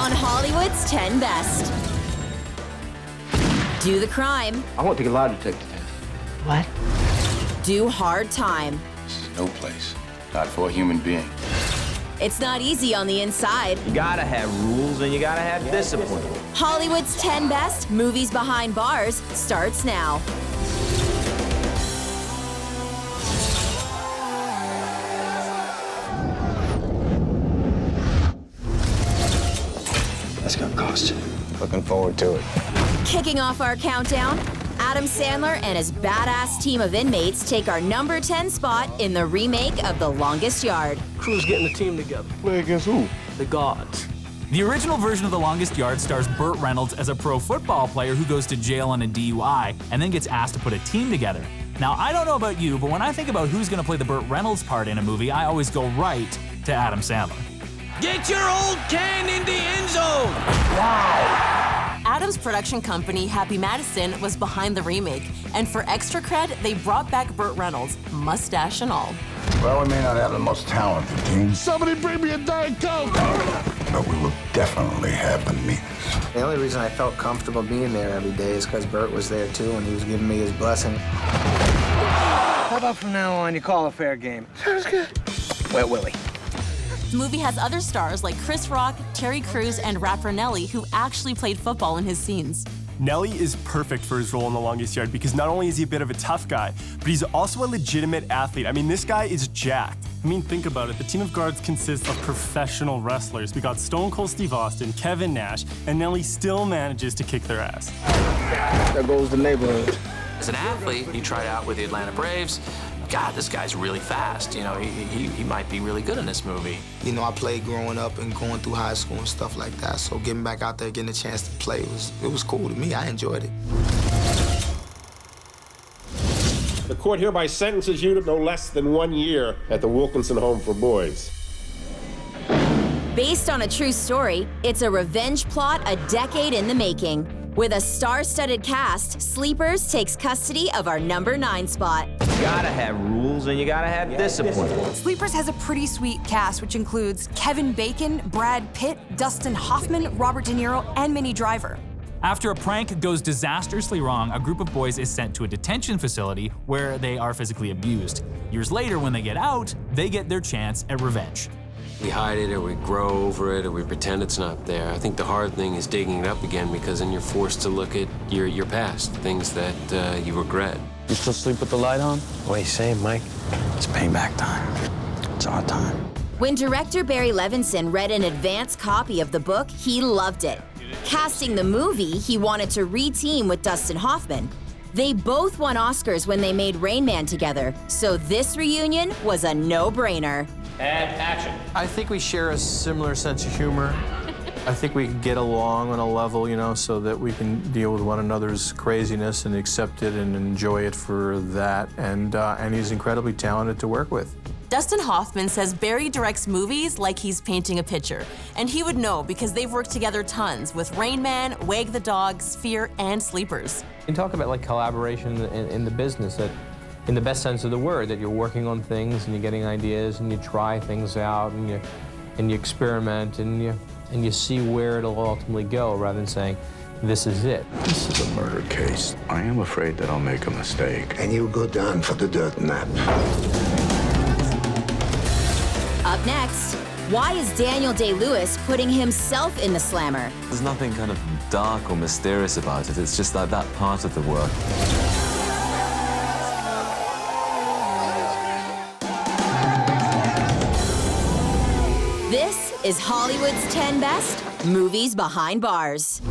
on Hollywood's 10 Best. Do the crime. I want to take a lie detector test. What? Do hard time. This is no place, not for a human being. It's not easy on the inside. You gotta have rules and you gotta have discipline. Hollywood's 10 Best Movies Behind Bars starts now. That's gonna cost you. Looking forward to it. Kicking off our countdown, Adam Sandler and his badass team of inmates take our number 10 spot in the remake of The Longest Yard. Crew's getting a team together. Play against who? The gods. The original version of The Longest Yard stars Burt Reynolds as a pro football player who goes to jail on a DUI and then gets asked to put a team together. Now, I don't know about you, but when I think about who's gonna play the Burt Reynolds part in a movie, I always go right to Adam Sandler. Get your old can in the end zone! Adam's production company, Happy Madison, was behind the remake, and for extra cred, they brought back Burt Reynolds, mustache and all. Well, we may not have the most talented team, Somebody bring me a Diet Coke! but we will definitely have the means. The only reason I felt comfortable being there every day is because Bert was there too, and he was giving me his blessing. How about from now on, you call a fair game? Sounds good. Wet Willie. The movie has other stars like Chris Rock, Terry Crews, and rapper Nelly, who actually played football in his scenes. Nelly is perfect for his role in The Longest Yard because not only is he a bit of a tough guy, but he's also a legitimate athlete. I mean, this guy is jacked. I mean, think about it. The team of guards consists of professional wrestlers. We got Stone Cold Steve Austin, Kevin Nash, and Nelly still manages to kick their ass. There goes the neighborhood. As an athlete, he tried out with the Atlanta Braves. God, this guy's really fast. You know, he might be really good in this movie. You know, I played growing up and going through high school and stuff like that, so getting back out there, getting a chance to play, it was cool to me. I enjoyed it. The court hereby sentences you to no less than 1 year at the Wilkinson Home for Boys. Based on a true story, it's a revenge plot a decade in the making. With a star-studded cast, Sleepers takes custody of our number 9 spot. You gotta have rules and you gotta have discipline. Sleepers has a pretty sweet cast, which includes Kevin Bacon, Brad Pitt, Dustin Hoffman, Robert De Niro, and Minnie Driver. After a prank goes disastrously wrong, a group of boys is sent to a detention facility where they are physically abused. Years later, when they get out, they get their chance at revenge. We hide it, or we grow over it, or we pretend it's not there. I think the hard thing is digging it up again, because then you're forced to look at your past, things that you regret. You still sleep with the light on? What are you saying, Mike? It's payback time. It's our time. When director Barry Levinson read an advance copy of the book, he loved it. Casting the movie, he wanted to re-team with Dustin Hoffman. They both won Oscars when they made Rain Man together, so this reunion was a no-brainer. And action. I think we share a similar sense of humor. I think we can get along on a level, you know, so that we can deal with one another's craziness and accept it and enjoy it for that. And he's incredibly talented to work with. Dustin Hoffman says Barry directs movies like he's painting a picture. And he would know because they've worked together tons with Rain Man, Wag the Dog, Sphere, and Sleepers. You talk about like collaboration in the business, that in the best sense of the word, that you're working on things and you're getting ideas and you try things out and you experiment and you see where it'll ultimately go rather than saying, this is it. This is a murder case. I am afraid that I'll make a mistake. And you'll go down for the dirt nap. Up next, why is Daniel Day-Lewis putting himself in the slammer? There's nothing kind of dark or mysterious about it. It's just like that part of the work. This is Hollywood's 10 Best Movies Behind Bars.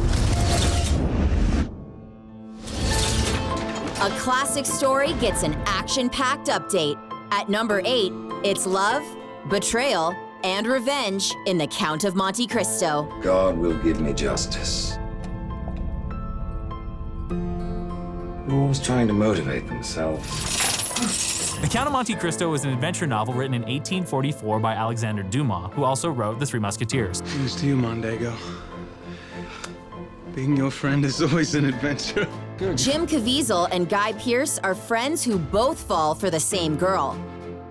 A classic story gets an action-packed update. At number 8, it's love, betrayal, and revenge in The Count of Monte Cristo. God will give me justice. They're always trying to motivate themselves. The Count of Monte Cristo is an adventure novel written in 1844 by Alexander Dumas, who also wrote The Three Musketeers. Here's to you, Mondego. Being your friend is always an adventure. Jim Caviezel and Guy Pearce are friends who both fall for the same girl.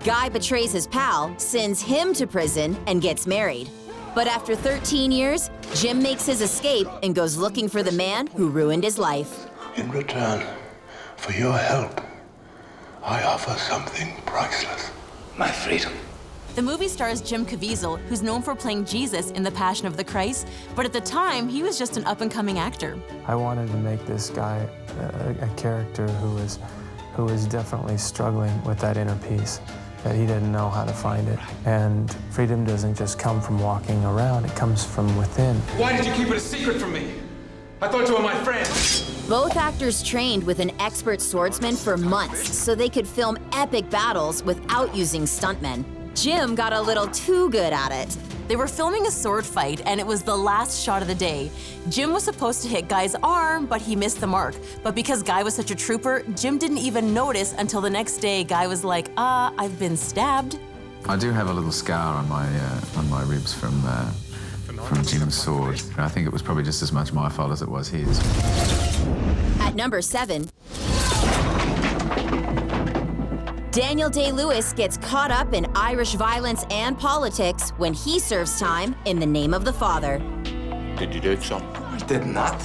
Guy betrays his pal, sends him to prison, and gets married. But after 13 years, Jim makes his escape and goes looking for the man who ruined his life. In return for your help, I offer something priceless. My freedom. The movie stars Jim Caviezel, who's known for playing Jesus in The Passion of the Christ, but at the time, he was just an up-and-coming actor. I wanted to make this guy a character who was definitely struggling with that inner peace, that he didn't know how to find it. And freedom doesn't just come from walking around, it comes from within. Why did you keep it a secret from me? I thought you were my friend. Both actors trained with an expert swordsman for months so they could film epic battles without using stuntmen. Jim got a little too good at it. They were filming a sword fight, and it was the last shot of the day. Jim was supposed to hit Guy's arm, but he missed the mark. But because Guy was such a trooper, Jim didn't even notice until the next day Guy was like, I've been stabbed. I do have a little scar on my ribs from Jim's sword. I think it was probably just as much my fault as it was his. At number 7, Daniel Day-Lewis gets caught up in Irish violence and politics when he serves time in The Name of the Father. Did you do something? I did not.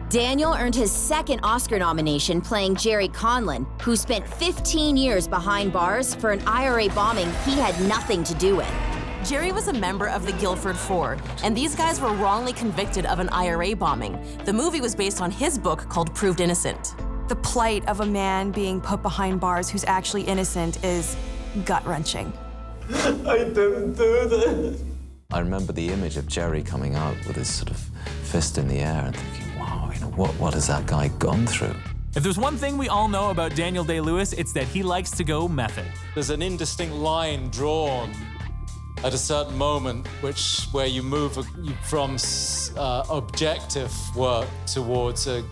Daniel earned his second Oscar nomination playing Jerry Conlon, who spent 15 years behind bars for an IRA bombing he had nothing to do with. Jerry was a member of the Guilford Four, and these guys were wrongly convicted of an IRA bombing. The movie was based on his book called Proved Innocent. The plight of a man being put behind bars who's actually innocent is gut-wrenching. I didn't do this. I remember the image of Jerry coming out with his sort of fist in the air and thinking, wow, you know, what has that guy gone through? If there's one thing we all know about Daniel Day-Lewis, it's that he likes to go method. There's an indistinct line drawn at a certain moment where you move from objective work towards a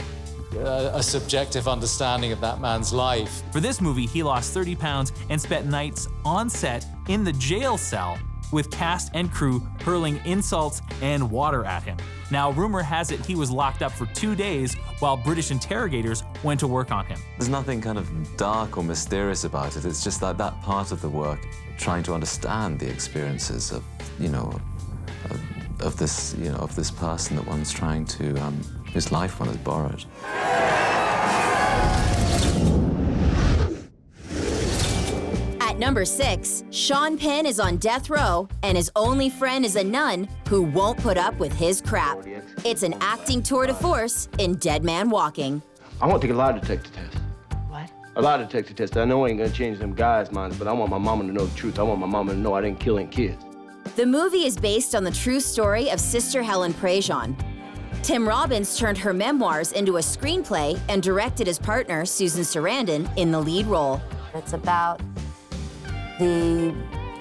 subjective understanding of that man's life. For this movie, he lost 30 pounds and spent nights on set in the jail cell with cast and crew hurling insults and water at him. Now, rumor has it he was locked up for 2 days while British interrogators went to work on him. There's nothing kind of dark or mysterious about it. It's just that part of the work, trying to understand the experiences of, of this person that one's trying to, whose life one has borrowed. At number 6, Sean Penn is on death row, and his only friend is a nun who won't put up with his crap. It's an acting tour de force in Dead Man Walking. I want to take a lie detector test. What? A lie detector test. I know I ain't gonna change them guys' minds, but I want my mama to know the truth. I want my mama to know I didn't kill any kids. The movie is based on the true story of Sister Helen Prejean. Tim Robbins turned her memoirs into a screenplay and directed his partner, Susan Sarandon, in the lead role. It's about the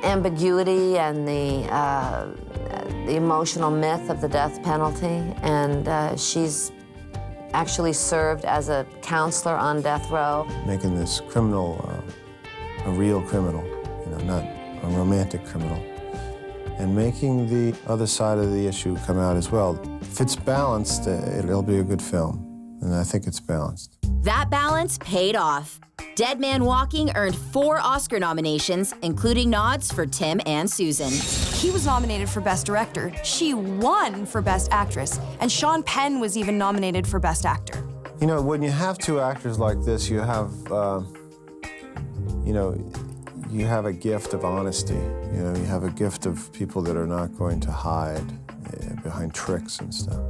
ambiguity and the emotional myth of the death penalty, and she's actually served as a counselor on death row. Making this criminal a real criminal, not a romantic criminal, and making the other side of the issue come out as well. If it's balanced, it'll be a good film, and I think it's balanced. That balance paid off. Dead Man Walking earned 4 Oscar nominations, including nods for Tim and Susan. He was nominated for Best Director. She won for Best Actress. And Sean Penn was even nominated for Best Actor. You know, when you have 2 actors like this, you have, you have a gift of honesty. You have a gift of people that are not going to hide behind tricks and stuff.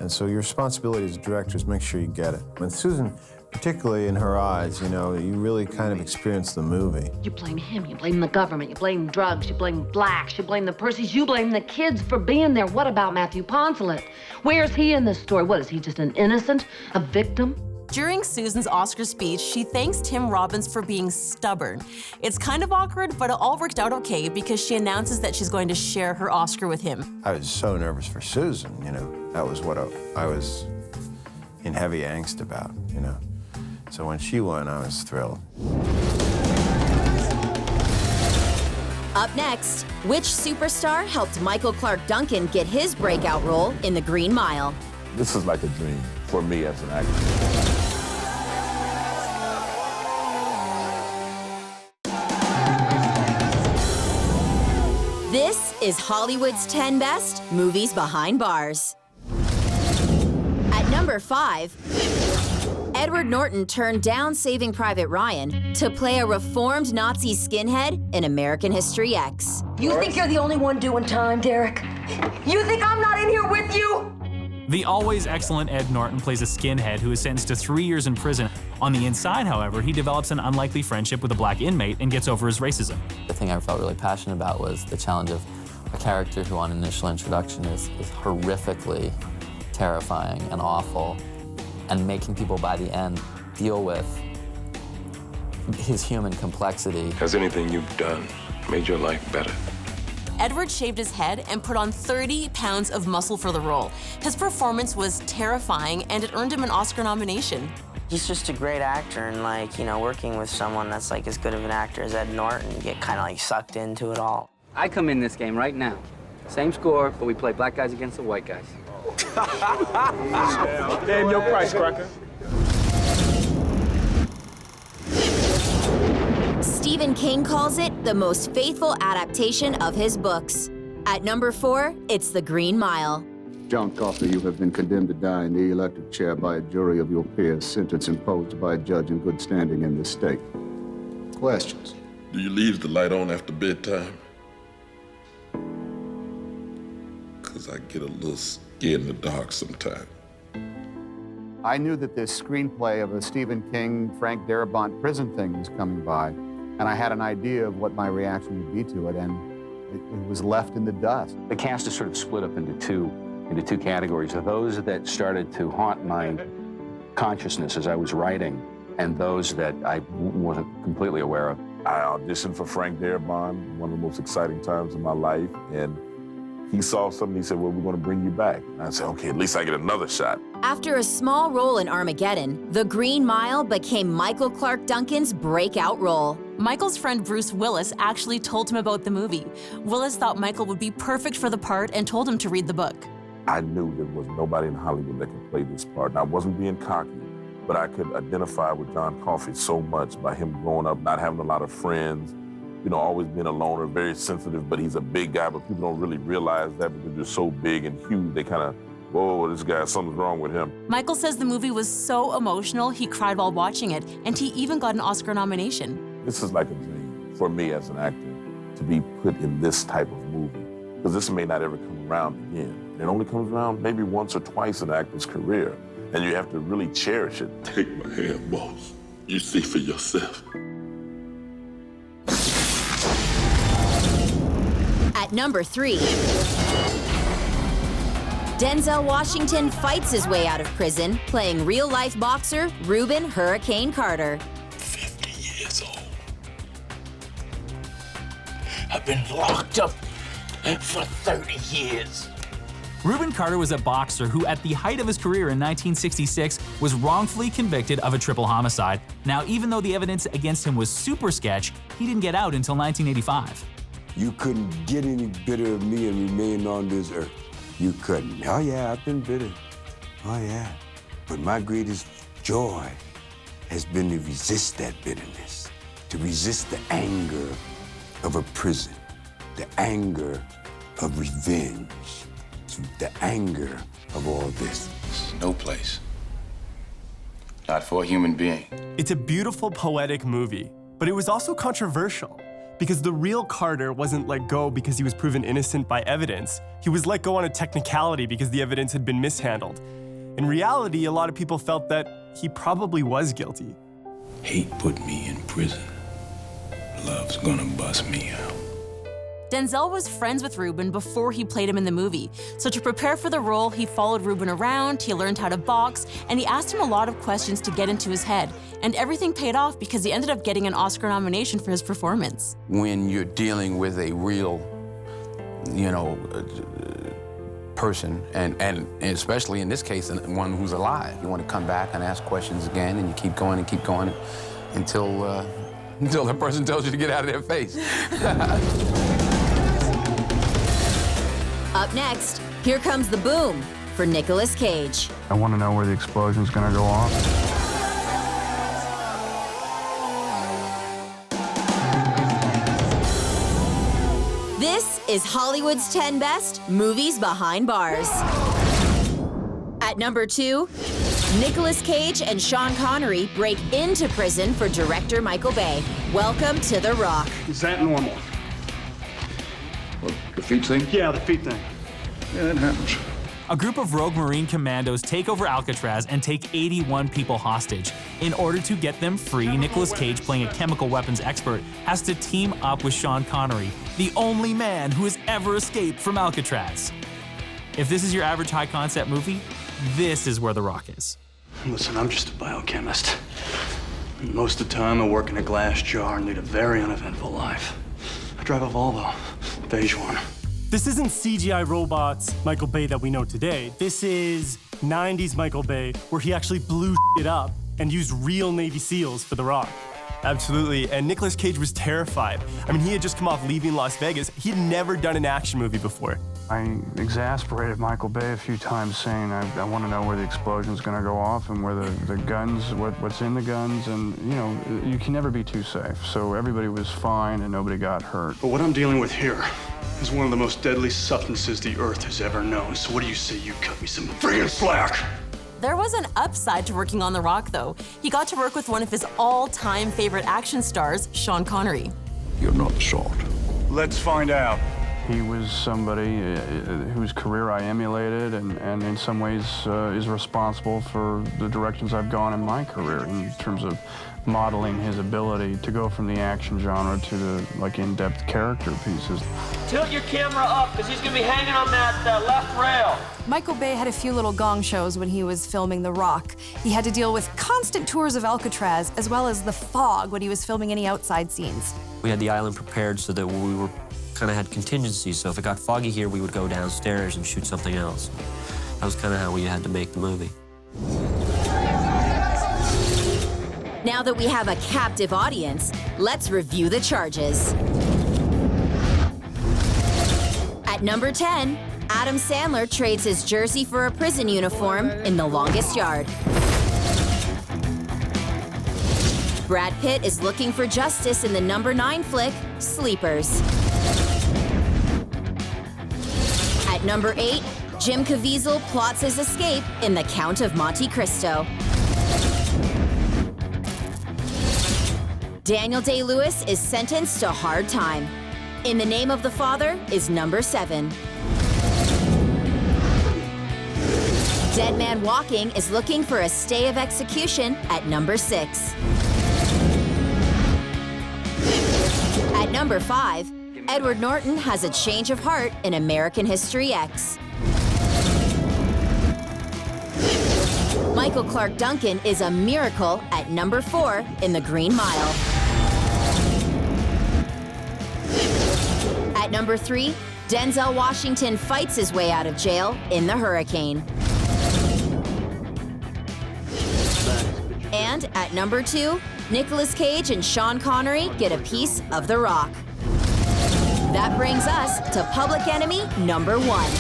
And so your responsibility as a director is make sure you get it. And Susan, particularly in her eyes, you really kind of experience the movie. You blame him, you blame the government, you blame drugs, you blame blacks, you blame the Percys, you blame the kids for being there. What about Matthew Poncelet? Where's he in this story? What, is he just an innocent, a victim? During Susan's Oscar speech, she thanks Tim Robbins for being stubborn. It's kind of awkward, but it all worked out okay because she announces that she's going to share her Oscar with him. I was so nervous for Susan, That was what I was in heavy angst about, So when she won, I was thrilled. Up next, which superstar helped Michael Clark Duncan get his breakout role in The Green Mile? This is like a dream for me as an actor. This is Hollywood's 10 best movies behind bars. At number 5, Edward Norton turned down Saving Private Ryan to play a reformed Nazi skinhead in American History X. You think you're the only one doing time, Derek? You think I'm not in here with you? The always excellent Ed Norton plays a skinhead who is sentenced to 3 years in prison. On the inside, however, he develops an unlikely friendship with a black inmate and gets over his racism. The thing I felt really passionate about was the challenge of a character who on initial introduction is horrifically terrifying and awful, and making people by the end deal with his human complexity. Has anything you've done made your life better? Edward shaved his head and put on 30 pounds of muscle for the role. His performance was terrifying, and it earned him an Oscar nomination. He's just a great actor, and working with someone that's as good of an actor as Ed Norton, you get kind of sucked into it all. I come in this game right now. Same score, but we play black guys against the white guys. Damn your price, cracker. Stephen King calls it the most faithful adaptation of his books. At number 4, it's The Green Mile. John Coffey, you have been condemned to die in the electric chair by a jury of your peers, sentence imposed by a judge in good standing in this state. Questions? Do you leave the light on after bedtime? Because I get a little scared in the dark sometimes. I knew that this screenplay of a Stephen King, Frank Darabont prison thing was coming by, and I had an idea of what my reaction would be to it, and it was left in the dust. The cast is sort of split up into two categories. Those that started to haunt my consciousness as I was writing, and those that I wasn't completely aware of. I auditioned for Frank Darabont, one of the most exciting times of my life, and he saw something, he said, well, we're going to bring you back. And I said, okay, at least I get another shot. After a small role in Armageddon, The Green Mile became Michael Clarke Duncan's breakout role. Michael's friend Bruce Willis actually told him about the movie. Willis thought Michael would be perfect for the part and told him to read the book. I knew there was nobody in Hollywood that could play this part. And I wasn't being cocky, but I could identify with John Coffey so much by him growing up, not having a lot of friends, always being a loner, very sensitive, but he's a big guy, but people don't really realize that because they're so big and huge. They kind of, whoa, this guy, something's wrong with him. Michael says the movie was so emotional, he cried while watching it, and he even got an Oscar nomination. This is like a dream for me as an actor to be put in this type of movie, because this may not ever come around again. It only comes around maybe once or twice in an actor's career, and you have to really cherish it. Take my hand, boss. You see for yourself. At number 3, Denzel Washington fights his way out of prison, playing real-life boxer Reuben Hurricane Carter. 50 years old. I've been locked up for 30 years. Reuben Carter was a boxer who, at the height of his career in 1966, was wrongfully convicted of a triple homicide. Now, even though the evidence against him was super sketch, he didn't get out until 1985. You couldn't get any bitter of me and remain on this earth. You couldn't. Oh yeah, I've been bitter. Oh yeah. But my greatest joy has been to resist that bitterness, to resist the anger of a prison, the anger of revenge, the anger of all this. No place. Not for a human being. It's a beautiful, poetic movie, but it was also controversial. Because the real Carter wasn't let go because he was proven innocent by evidence. He was let go on a technicality because the evidence had been mishandled. In reality, a lot of people felt that he probably was guilty. Hate put me in prison. Love's gonna bust me out. Denzel was friends with Reuben before he played him in the movie, so to prepare for the role, he followed Reuben around, he learned how to box, and he asked him a lot of questions to get into his head. And everything paid off because he ended up getting an Oscar nomination for his performance. When you're dealing with a real, person, and especially in this case, one who's alive, you want to come back and ask questions again, and you keep going until the person tells you to get out of their face. Up next, here comes the boom for Nicolas Cage. I want to know where the explosion's going to go off. This is Hollywood's 10 best movies behind bars. At number 2, Nicolas Cage and Sean Connery break into prison for director Michael Bay. Welcome to The Rock. Is that normal? What, the feet thing? Yeah, the feet thing. Yeah, it happens. A group of rogue Marine commandos take over Alcatraz and take 81 people hostage. In order to get them free, Nicolas Cage, playing a chemical weapons expert, has to team up with Sean Connery, the only man who has ever escaped from Alcatraz. If this is your average high-concept movie, this is where The Rock is. Listen, I'm just a biochemist. Most of the time, I work in a glass jar and lead a very uneventful life. I drive a Volvo, beige one. This isn't CGI robots Michael Bay that we know today. This is 90s Michael Bay, where he actually blew it up and used real Navy SEALs for The Rock. Absolutely, and Nicolas Cage was terrified. I mean, he had just come off leaving Las Vegas. He had never done an action movie before. I exasperated Michael Bay a few times, saying I want to know where the explosion's going to go off and where the guns, what's in the guns, and you know, you can never be too safe. So everybody was fine and nobody got hurt. But what I'm dealing with here is one of the most deadly substances the Earth has ever known. So what do you say you cut me some friggin' slack? There was an upside to working on The Rock, though. He got to work with one of his all-time favorite action stars, Sean Connery. You're not the sort. Let's find out. He was somebody whose career I emulated and in some ways is responsible for the directions I've gone in my career in terms of modeling his ability to go from the action genre to the in-depth character pieces. Tilt your camera up, because he's going to be hanging on that left rail. Michael Bay had a few little gong shows when he was filming The Rock. He had to deal with constant tours of Alcatraz, as well as the fog when he was filming any outside scenes. We had the island prepared so that we were kind of had contingencies, so if it got foggy here, we would go downstairs and shoot something else. That was kind of how we had to make the movie. Now that we have a captive audience, let's review the charges. At number 10, Adam Sandler trades his jersey for a prison uniform in The Longest Yard. Brad Pitt is looking for justice in the number 9 flick, Sleepers. At number 8, Jim Caviezel plots his escape in The Count of Monte Cristo. Daniel Day-Lewis is sentenced to hard time. In the Name of the Father is number 7. Dead Man Walking is looking for a stay of execution at number 6. At number 5, Edward Norton has a change of heart in American History X. Michael Clark Duncan is a miracle at number 4 in The Green Mile. At number 3, Denzel Washington fights his way out of jail in The Hurricane. And at number 2, Nicolas Cage and Sean Connery get a piece of The Rock. That brings us to Public Enemy number 1.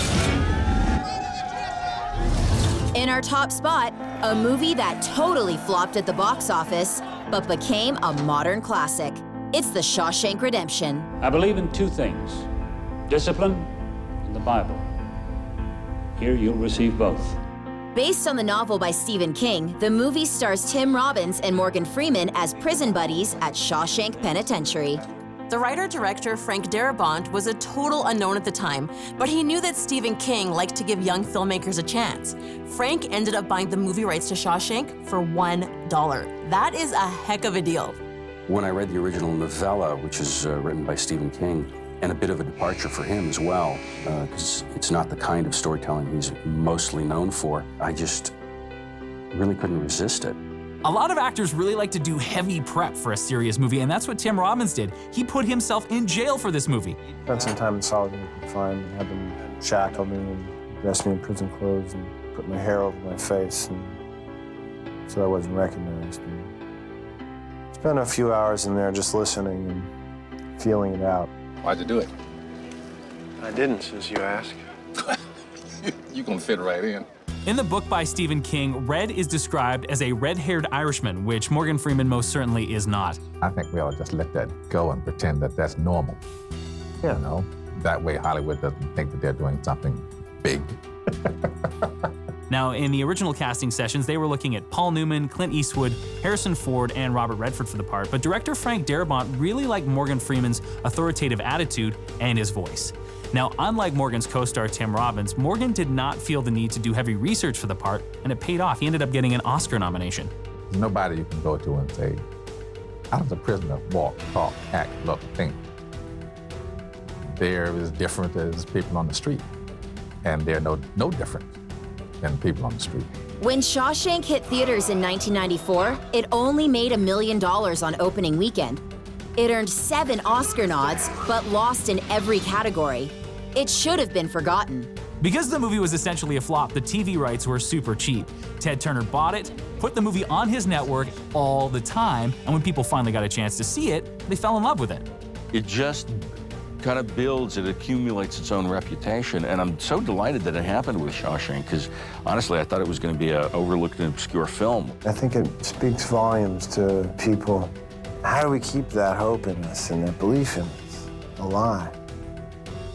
In our top spot, a movie that totally flopped at the box office, but became a modern classic. It's The Shawshank Redemption. I believe in 2 things, discipline and the Bible. Here you'll receive both. Based on the novel by Stephen King, the movie stars Tim Robbins and Morgan Freeman as prison buddies at Shawshank Penitentiary. The writer-director Frank Darabont was a total unknown at the time, but he knew that Stephen King liked to give young filmmakers a chance. Frank ended up buying the movie rights to Shawshank for $1. That is a heck of a deal. When I read the original novella, which is written by Stephen King, and a bit of a departure for him as well, because it's not the kind of storytelling he's mostly known for, I just really couldn't resist it. A lot of actors really like to do heavy prep for a serious movie, and that's what Tim Robbins did. He put himself in jail for this movie. Spent some time in solitary confinement, had them shackle me and dress me in prison clothes and put my hair over my face, and so I wasn't recognized. And spent a few hours in there just listening and feeling it out. Why'd you do it? I didn't, since you asked. You gonna fit right in. In the book by Stephen King, Red is described as a red-haired Irishman, which Morgan Freeman most certainly is not. I think we ought to just let that go and pretend that that's normal. Yeah. You know, That way, Hollywood doesn't think that they're doing something big. Now, in the original casting sessions, they were looking at Paul Newman, Clint Eastwood, Harrison Ford, and Robert Redford for the part, but director Frank Darabont really liked Morgan Freeman's authoritative attitude and his voice. Now, unlike Morgan's co-star Tim Robbins, Morgan did not feel the need to do heavy research for the part, and it paid off. He ended up getting an Oscar nomination. There's nobody you can go to and say, how does a prisoner walk, talk, act, look, think? They're as different as people on the street, and they're no different than people on the street. When Shawshank hit theaters in 1994, it only made $1 million on opening weekend. It earned 7 Oscar nods, but lost in every category. It should have been forgotten. Because the movie was essentially a flop, the TV rights were super cheap. Ted Turner bought it, put the movie on his network all the time, and when people finally got a chance to see it, they fell in love with it. It just kind of builds, it accumulates its own reputation, and I'm so delighted that it happened with Shawshank, because honestly, I thought it was going to be an overlooked and obscure film. I think it speaks volumes to people. How do we keep that hope in us and that belief in us alive?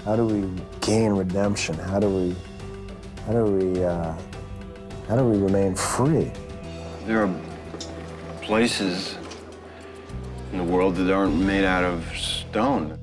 How do we gain redemption? How do we remain free? There are places in the world that aren't made out of stone.